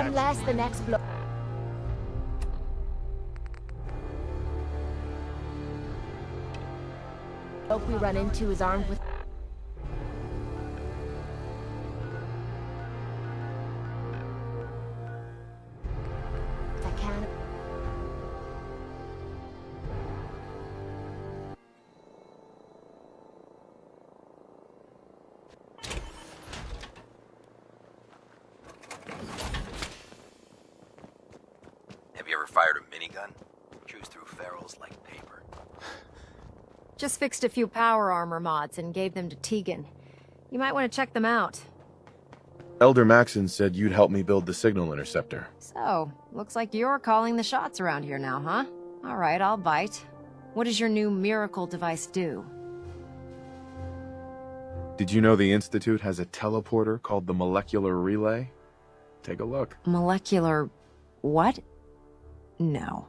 Unless the next blow we run into is armed with... I can't... Have you ever fired a minigun? Chews through ferrules like paper. Just fixed a few power armor mods and gave them to Tegan. You might want to check them out. Elder Maxon said you'd help me build the signal interceptor. So, looks like you're calling the shots around here now, huh? Alright, I'll bite. What does your new miracle device do? Did you know the Institute has a teleporter called the Molecular Relay? Take a look. Molecular... what? No.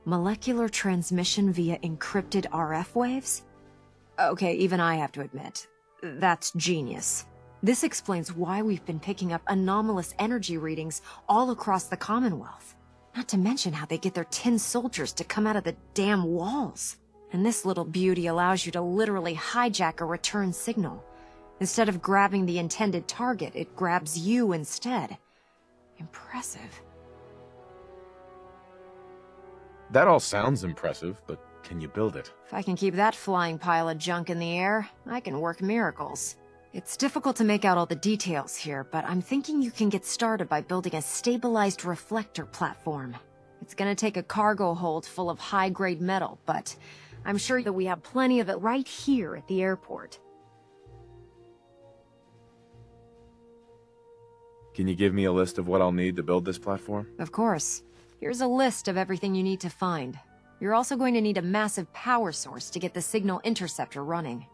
Molecular transmission via encrypted RF waves? Okay, even I have to admit, that's genius. This explains why we've been picking up anomalous energy readings all across the Commonwealth. Not to mention how they get their tin soldiers to come out of the damn walls. And this little beauty allows you to literally hijack a return signal. Instead of grabbing the intended target, it grabs you instead. Impressive. That all sounds impressive, but can you build it? If I can keep that flying pile of junk in the air, I can work miracles. It's difficult to make out all the details here, but I'm thinking you can get started by building a stabilized reflector platform. It's gonna take a cargo hold full of high-grade metal, but I'm sure that we have plenty of it right here at the airport. Can you give me a list of what I'll need to build this platform? Of course. Here's a list of everything you need to find. You're also going to need a massive power source to get the signal interceptor running.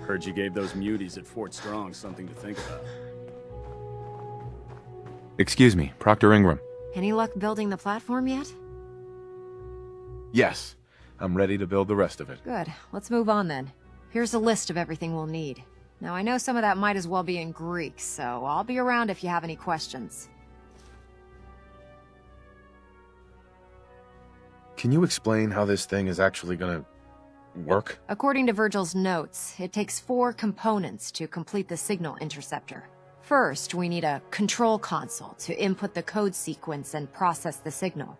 Heard you gave those muties at Fort Strong something to think about. Excuse me, Proctor Ingram. Any luck building the platform yet? Yes, I'm ready to build the rest of it. Good. Let's move on then. Here's a list of everything we'll need. Now, I know some of that might as well be in Greek, so I'll be around if you have any questions. Can you explain how this thing is actually gonna work? According to Virgil's notes, it takes 4 components to complete the signal interceptor. First, we need a control console to input the code sequence and process the signal.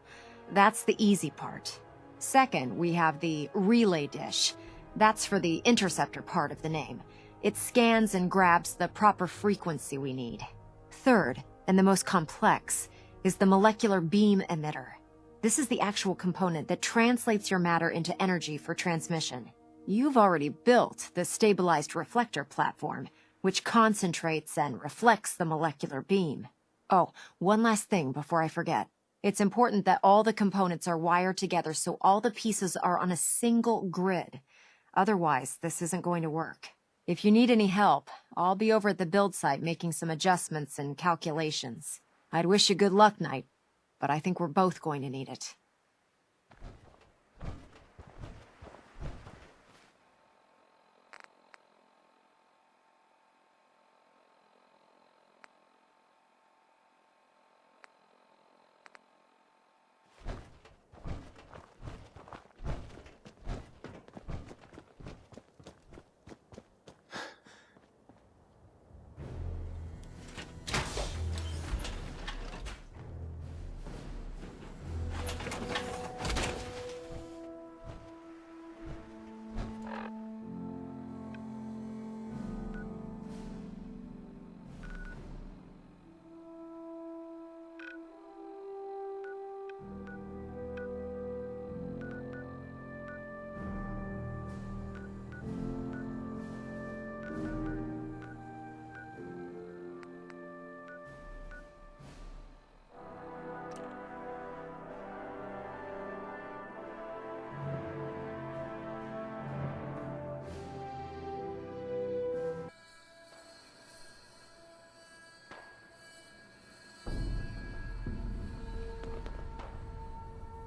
That's the easy part. Second, we have the relay dish. That's for the interceptor part of the name. It scans and grabs the proper frequency we need. Third, and the most complex, is the molecular beam emitter. This is the actual component that translates your matter into energy for transmission. You've already built the stabilized reflector platform, which concentrates and reflects the molecular beam. Oh, one last thing before I forget. It's important that all the components are wired together so all the pieces are on a single grid. Otherwise, this isn't going to work. If you need any help, I'll be over at the build site making some adjustments and calculations. I'd wish you good luck, Knight, but I think we're both going to need it.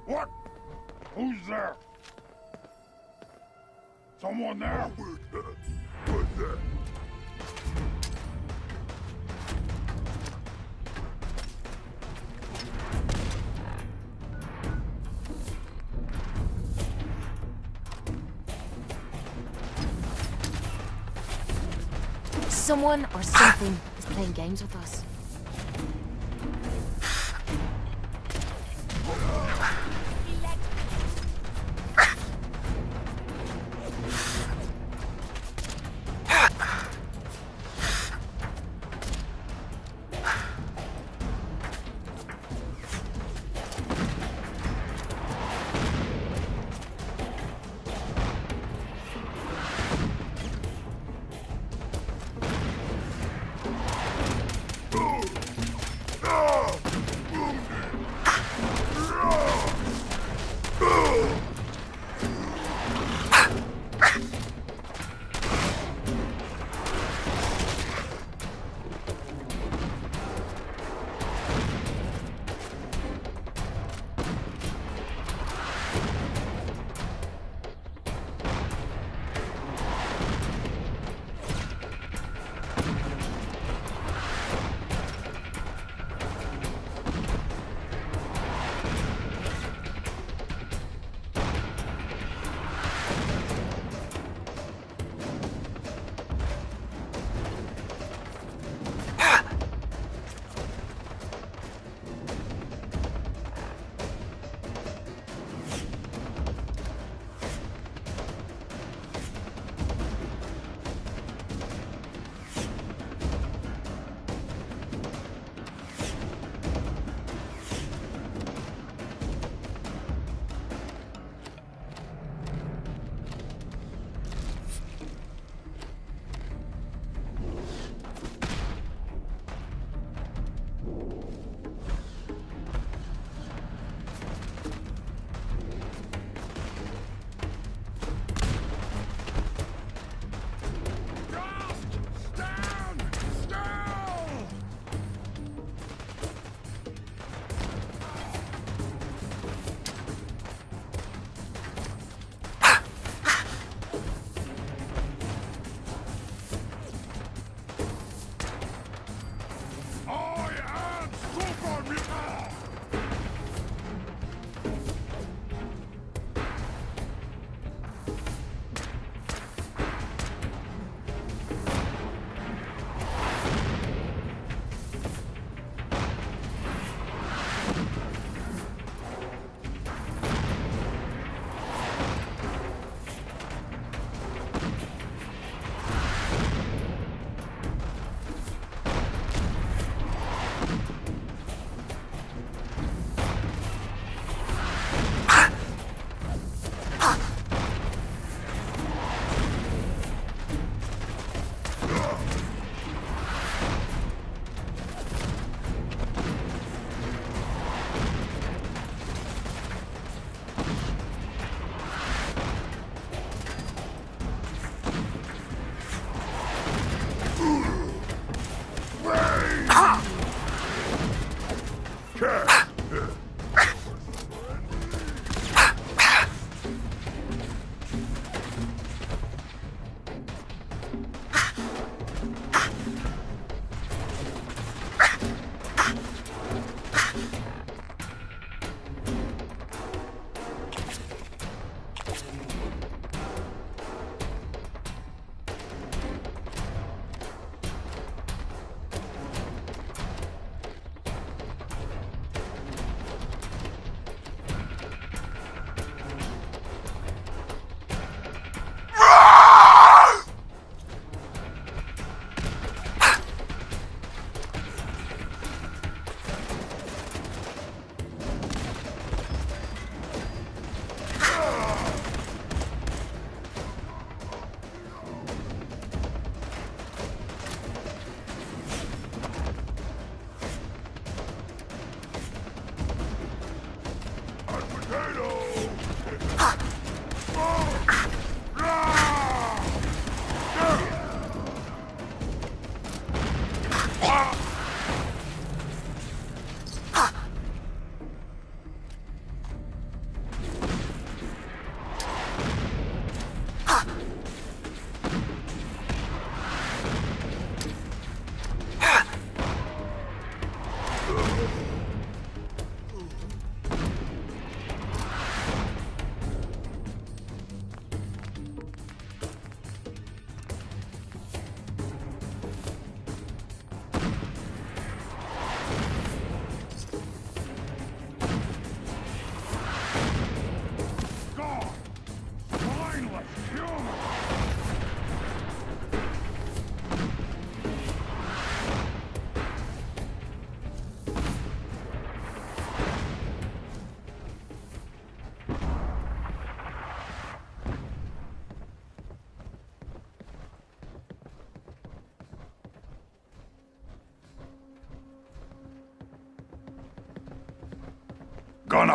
What? Who's there? Someone there? What's that? Someone or something is playing games with us.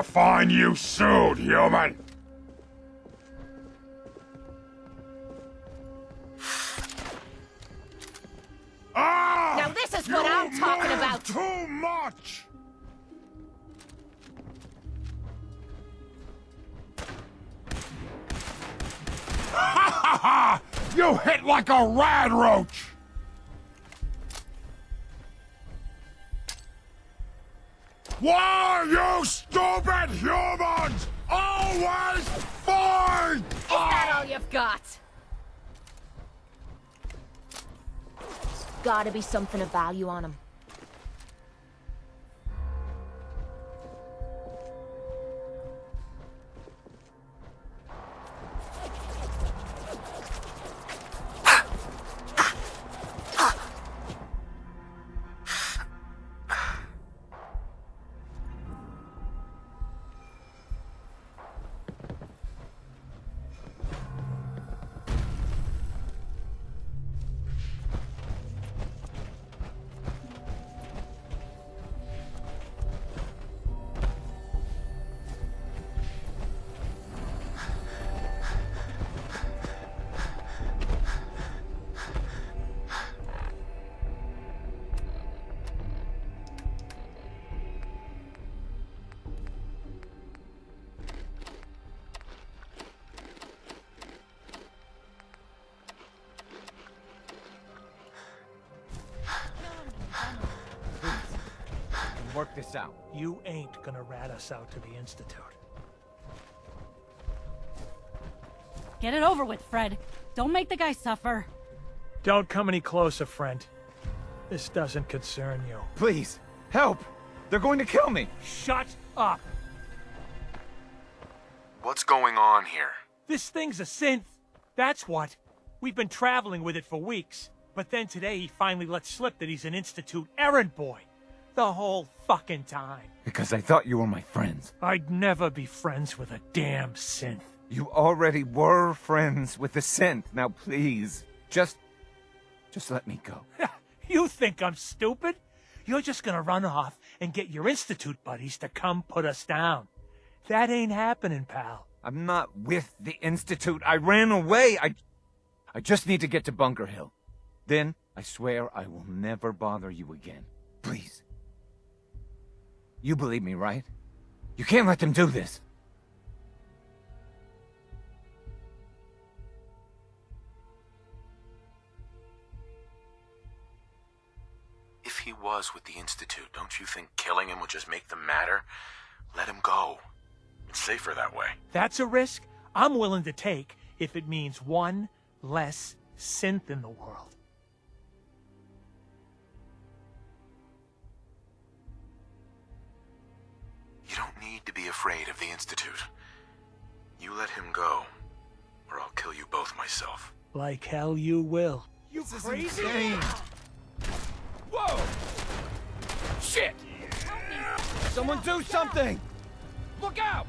gonna find you soon, human! Ah! Now this is what I'm talking about! Too much! Ha ha ha! You hit like a rad roach! Why, you stupid humans! Always fight! Is that all you've got? Gotta be something of value on him. Work this out. You ain't gonna rat us out to the Institute. Get it over with, Fred. Don't make the guy suffer. Don't come any closer, friend. This doesn't concern you. Please, help! They're going to kill me! Shut up! What's going on here? This thing's a synth. That's what. We've been traveling with it for weeks. But then today he finally let slip that he's an Institute errand boy. The whole fucking time. Because I thought you were my friends. I'd never be friends with a damn synth. You already were friends with the synth. Now please, just let me go. You think I'm stupid? You're just gonna run off and get your Institute buddies to come put us down. That ain't happening, pal. I'm not with the Institute. I ran away. I just need to get to Bunker Hill. Then, I swear I will never bother you again. Please. You believe me, right? You can't let them do this. If he was with the Institute, don't you think killing him would just make them madder? Let him go. It's safer that way. That's a risk I'm willing to take if it means one less synth in the world. You don't need to be afraid of the Institute. You let him go, or I'll kill you both myself. Like hell you will. You This is crazy? insane. Whoa! Shit! Someone do something! Look out!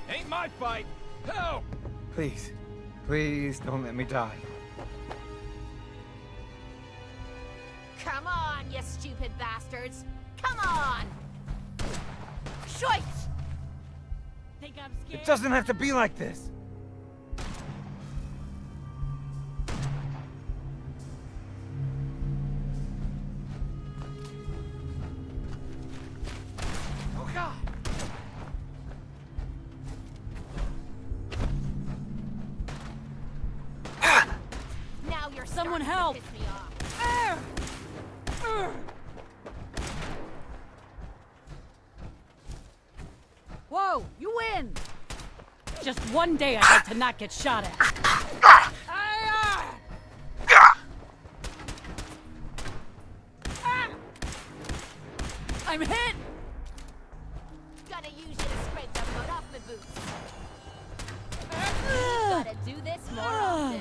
Ain't my fight! Help! Please. Please don't let me die. Come on, you stupid bastards! Come on! Shite! Think I'm scared? It doesn't have to be like this. Oh God! Now you're Someone starting to help! piss me off. Whoa, you win! Just one day I'd like to not get shot at. I'm hit! Gotta use you to scrape the mud off my boots. Gotta do this more often.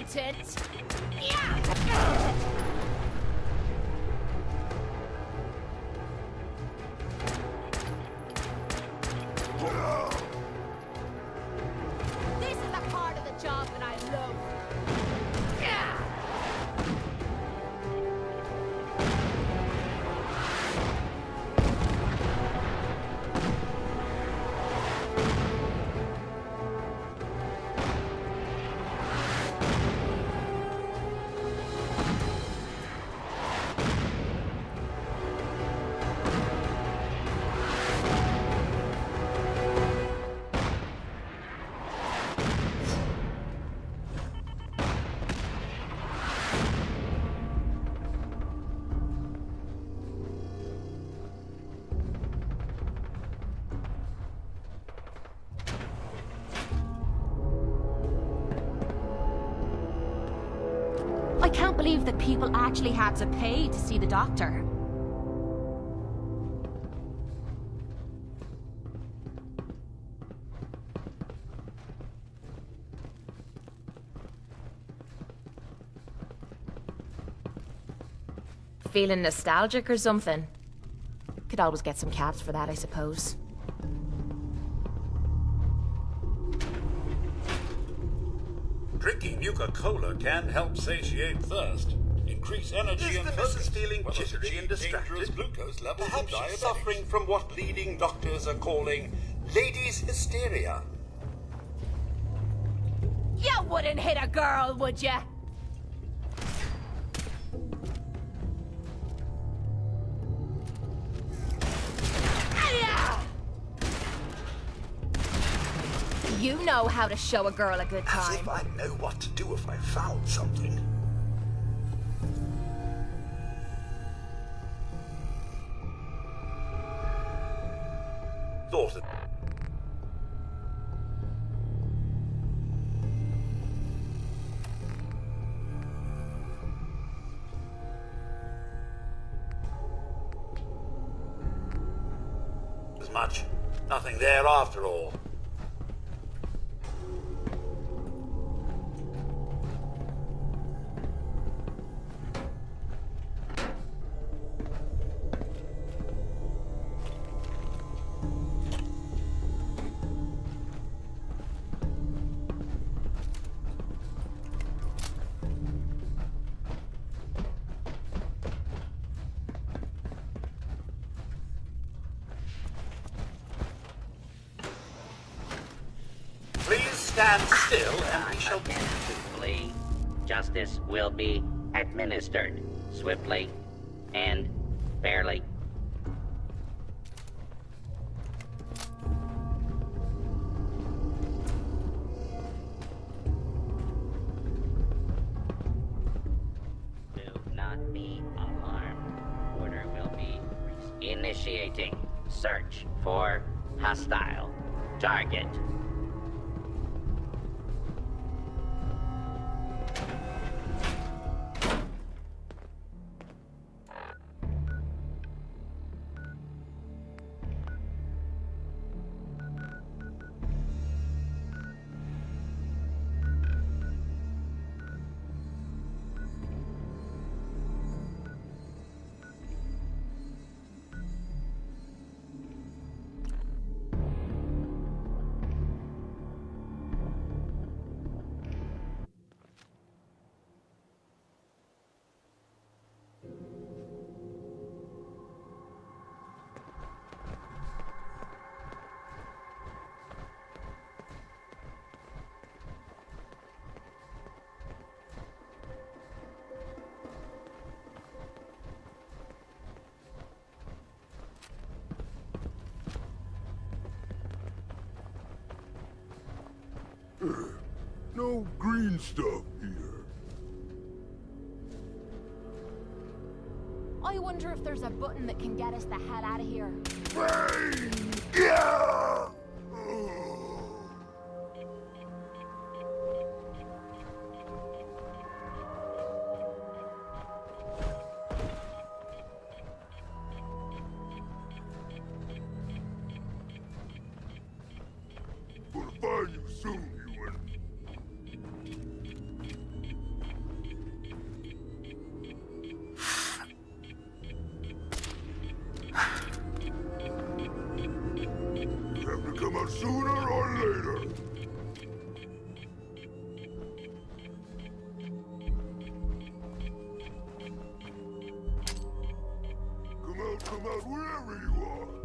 mutant! Yeah! This is the part of the job that I love. Yeah! I can't believe that people actually had to pay to see the doctor. Feeling nostalgic or something? Could always get some cabs for that, I suppose. Drinking Nuka-Cola can help satiate thirst, increase energy and focus, feeling jittery and distracted. Glucose levels. Perhaps she's suffering from what leading doctors are calling ladies' hysteria. You wouldn't hit a girl, would you? You know how to show a girl a good As time. if I know what to do if I found something. Thought it. As much. Nothing there after all. Stand still and we shall Attentively. Justice will be administered swiftly and fairly. Do not be alarmed. Order will be initiating search for hostile target. No green stuff here. I wonder if there's a button that can get us the hell out of here. Rain! Yeah! Gonna find you soon, Ewan. out wherever you are.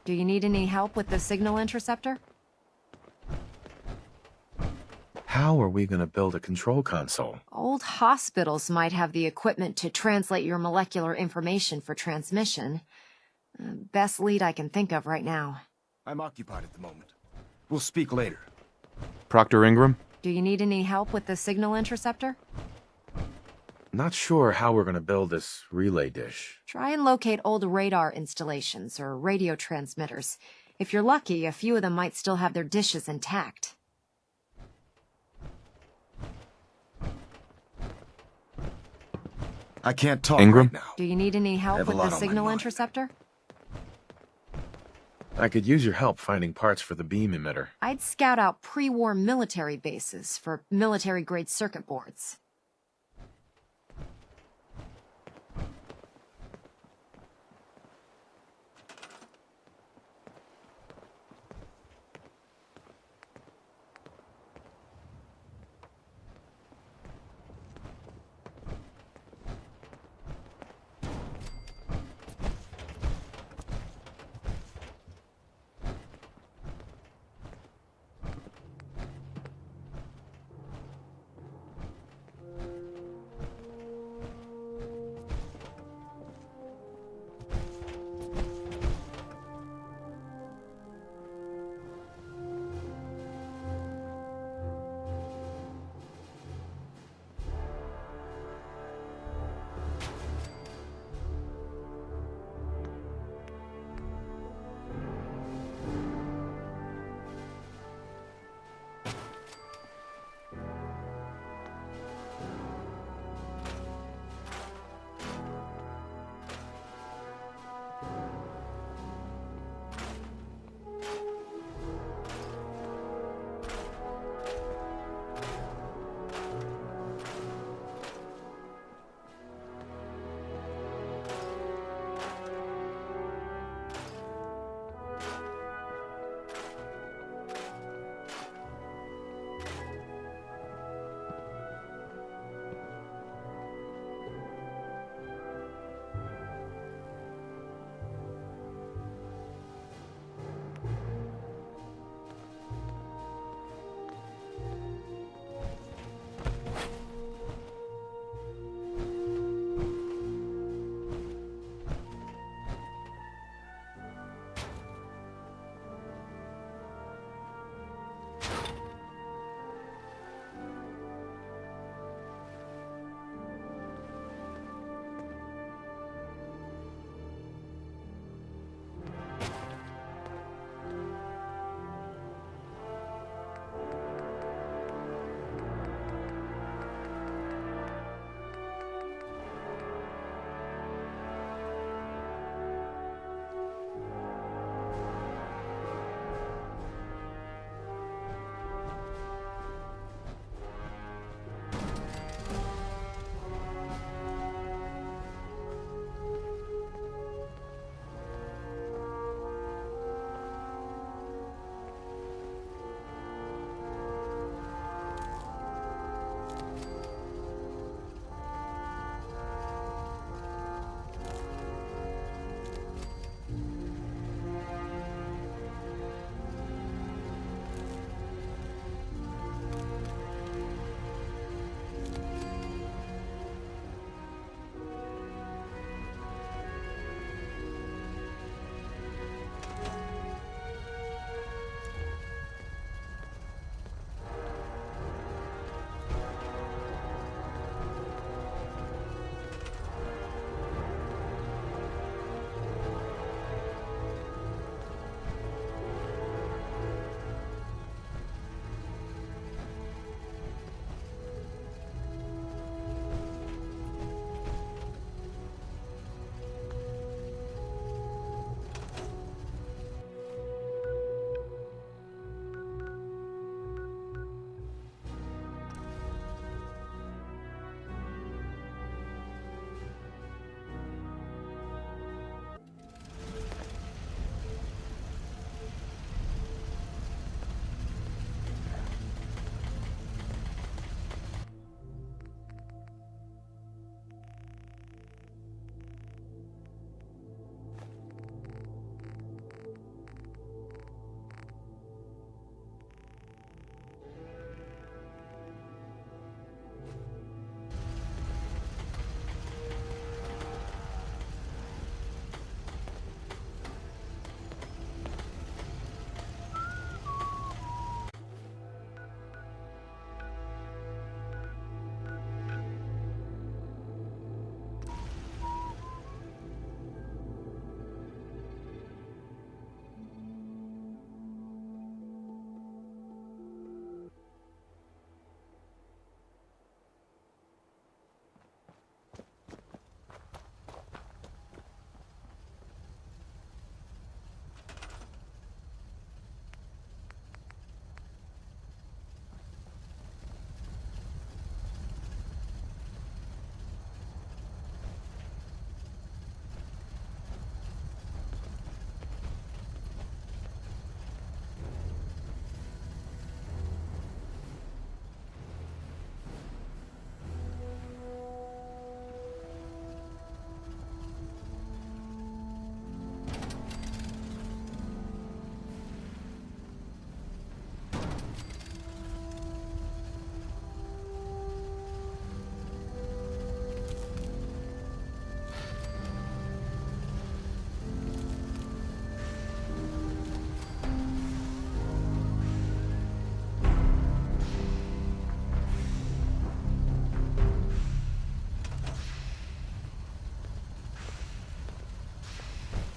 Do you need any help with the signal interceptor? How are we gonna build a control console? Old hospitals might have the equipment to translate your molecular information for transmission. Best lead I can think of right now. I'm occupied at the moment. We'll speak later. Proctor Ingram? Do you need any help with the signal interceptor? Not sure how we're gonna build this relay dish. Try and locate old radar installations or radio transmitters. If you're lucky, a few of them might still have their dishes intact. I can't talk Ingram? right now. Do you need any I help have a with lot the on my signal mind. interceptor? I could use your help finding parts for the beam emitter. I'd scout out pre-war military bases for military-grade circuit boards.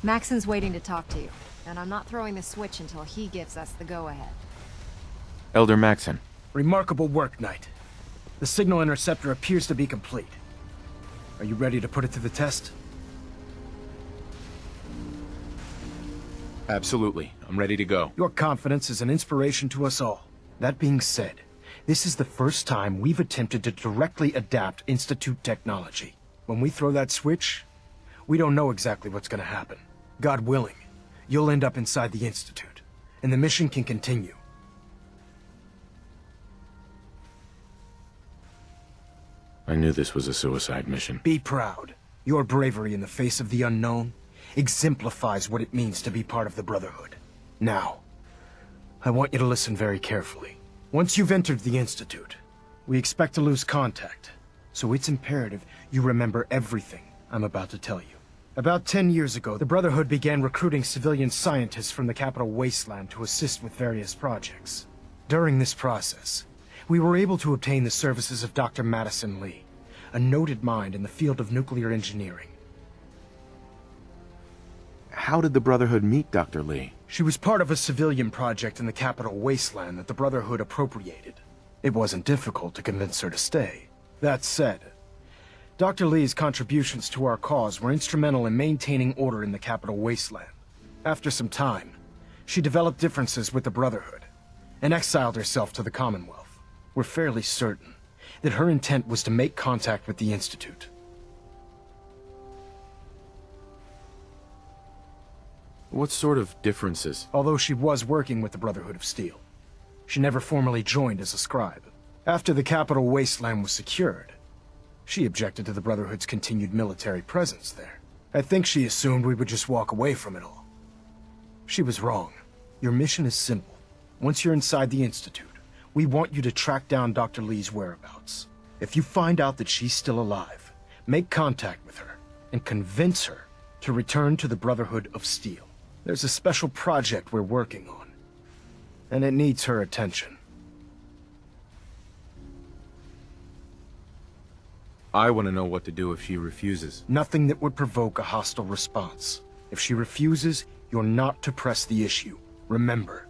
Maxon's waiting to talk to you, and I'm not throwing the switch until he gives us the go-ahead. Elder Maxon. Remarkable work, Knight. The signal interceptor appears to be complete. Are you ready to put it to the test? Absolutely. I'm ready to go. Your confidence is an inspiration to us all. That being said, this is the first time we've attempted to directly adapt Institute technology. When we throw that switch, we don't know exactly what's going to happen. God willing, you'll end up inside the Institute, and the mission can continue. I knew this was a suicide mission. Be proud. Your bravery in the face of the unknown exemplifies what it means to be part of the Brotherhood. Now, I want you to listen very carefully. Once you've entered the Institute, we expect to lose contact, so it's imperative you remember everything I'm about to tell you. About 10 years ago, the Brotherhood began recruiting civilian scientists from the capital wasteland to assist with various projects. During this process, we were able to obtain the services of Dr. Madison Lee, a noted mind in the field of nuclear engineering. How did the Brotherhood meet Dr. Lee? She was part of a civilian project in the capital wasteland that the Brotherhood appropriated. It wasn't difficult to convince her to stay. That said, Dr. Lee's contributions to our cause were instrumental in maintaining order in the capital wasteland. After some time, she developed differences with the Brotherhood and exiled herself to the Commonwealth. We're fairly certain that her intent was to make contact with the Institute. What sort of differences? Although she was working with the Brotherhood of Steel, she never formally joined as a scribe. After the capital wasteland was secured, she objected to the Brotherhood's continued military presence there. I think she assumed we would just walk away from it all. She was wrong. Your mission is simple. Once you're inside the Institute, we want you to track down Dr. Lee's whereabouts. If you find out that she's still alive, make contact with her and convince her to return to the Brotherhood of Steel. There's a special project we're working on, and it needs her attention. I want to know what to do if she refuses. Nothing that would provoke a hostile response. If she refuses, you're not to press the issue. Remember,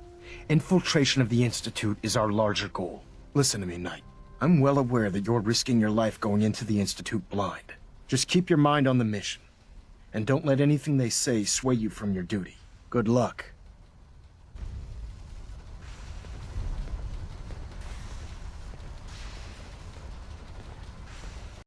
infiltration of the Institute is our larger goal. Listen to me, Knight. I'm well aware that you're risking your life going into the Institute blind. Just keep your mind on the mission, and don't let anything they say sway you from your duty. Good luck.